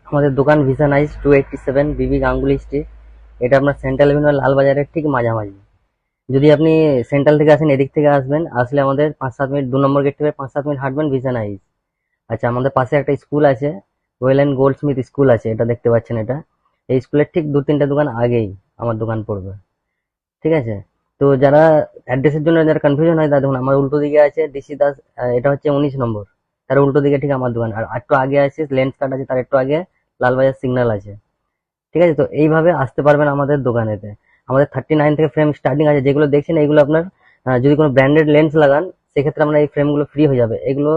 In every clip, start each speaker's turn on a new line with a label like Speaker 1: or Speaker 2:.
Speaker 1: আমাদের দোকান ভিশন আইস 287 বিবি গাঙ্গুলি স্ট্রিট। এটা আপনার সেন্ট্রাল এভিনিউ লালবাজারের ঠিক মাঝামাঝি। যদি আপনি সেন্ট্রাল থেকে আসেন, এদিক থেকে আসবেন, আসলে আমাদের 5-7 মিনিট 2 নম্বর গেট থেকে 5-7 মিনিট হাঁটবেন, ভিশন আইস। আচ্ছা, আমাদের পাশে একটা স্কুল আছে, well and gold Smith school আছে, এটা দেখতে পাচ্ছেন। এটা এই স্কুলের ঠিক 2-3টে দোকান আগেই আমার দোকান পড়বে। ঠিক আছে? তো যারা অ্যাড্রেসের জন্য যারা কনফিউশন হয়, তারা দেখুন আমার উল্টো দিকে আছে ডিসি দাস, এটা হচ্ছে 19 নম্বর। তার উল্টো দিকে ঠিক আমার দোকান। আর একটু আগে আছে লেন্স কার্ড আছে, তার একটু আগে লালবাজার সিগন্যাল আছে। ঠিক আছে? তো এইভাবে আসতে পারবেন আমাদের দোকানেতে। আমাদের 39 থেকে ফ্রেম স্টার্টিং আছে। যেগুলো দেখছেন এগুলো আপনার যদি কোনো ব্র্যান্ডেড লেন্স লাগান, সেক্ষেত্রে আপনার এই ফ্রেমগুলো ফ্রি হয়ে যাবে। এগুলো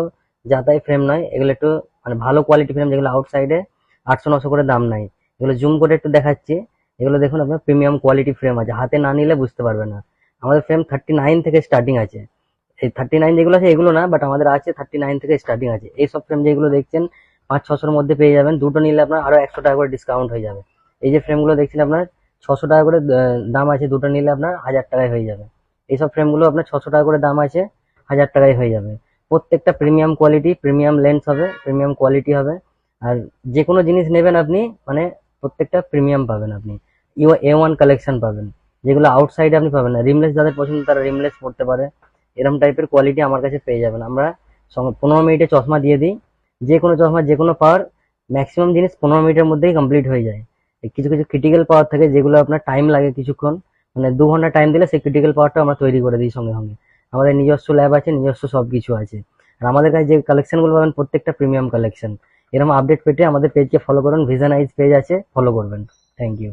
Speaker 1: যাতাই ফ্রেম নয়, এগুলো একটু মানে ভালো কোয়ালিটি ফ্রেম, যেগুলো আউটসাইডে 800-900 করে দাম নাই। এগুলো জুম করে একটু দেখাচ্ছি। এগুলো দেখুন আপনার প্রিমিয়াম কোয়ালিটি ফ্রেম আছে, হাতে না নিলে বুঝতে পারবে না। আমাদের ফ্রেম 39 থেকে স্টার্টিং আছে। এই 39 যেগুলো আছে এগুলো না, বাট আমাদের আছে 39 থেকে স্টার্টিং আছে। এইসব ফ্রেম যেগুলো দেখছেন 500-600-র মধ্যে পেয়ে যাবেন। দুটো নিলে আপনার আরো 100 টাকা করে ডিসকাউন্ট হয়ে যাবে। এই যে ফ্রেমগুলো দেখছেন আপনার 600 টাকা করে দাম আছে, দুটো নিলে আপনার 1000 টাকায় হয়ে যাবে। এইসব ফ্রেমগুলো আপনার 600 টাকা করে দাম আছে, 1000 টাকায় হয়ে যাবে। প্রত্যেকটা প্রিমিয়াম কোয়ালিটি, প্রিমিয়াম লেন্স হবে, প্রিমিয়াম কোয়ালিটি হবে। আর যে কোনো জিনিস নেবেন আপনি, মানে প্রত্যেকটা প্রিমিয়াম পাবেন আপনি। A1 কালেকশন পাবেন, যেগুলো আউটসাইডে আপনি পাবেন না। রিমলেস যাদের পছন্দ তারা রিমলেস পড়তে পারে। এরকম টাইপের কোয়ালিটি আমার কাছে পেয়ে যাবেন। আমরা 15 মিনিটে চশমা দিয়ে দিই। যে কোনো চশমা, যে কোনো পাওয়ার, ম্যাক্সিমাম জিনিস 15 মিনিটের মধ্যেই কমপ্লিট হয়ে যায়। কিছু কিছু ক্রিটিক্যাল পাওয়ার থাকে যেগুলো আপনার টাইম লাগে কিছুক্ষণ, মানে 2 ঘন্টা টাইম দিলে সেই ক্রিটিক্যাল পাওয়ারটা আমরা তৈরি করে দিই সঙ্গে সঙ্গে। আমাদের নিজস্ব ল্যাব আছে, নিজস্ব সব কিছু আছে। আর আমাদের কাছে যে কালেকশনগুলো পাবেন প্রত্যেকটা প্রিমিয়াম কালেকশন। এরকম আপডেট পেতে আমাদের পেজকে ফলো করুন, ভিশন আইজ পেজ আছে, ফলো করবেন। Thank you.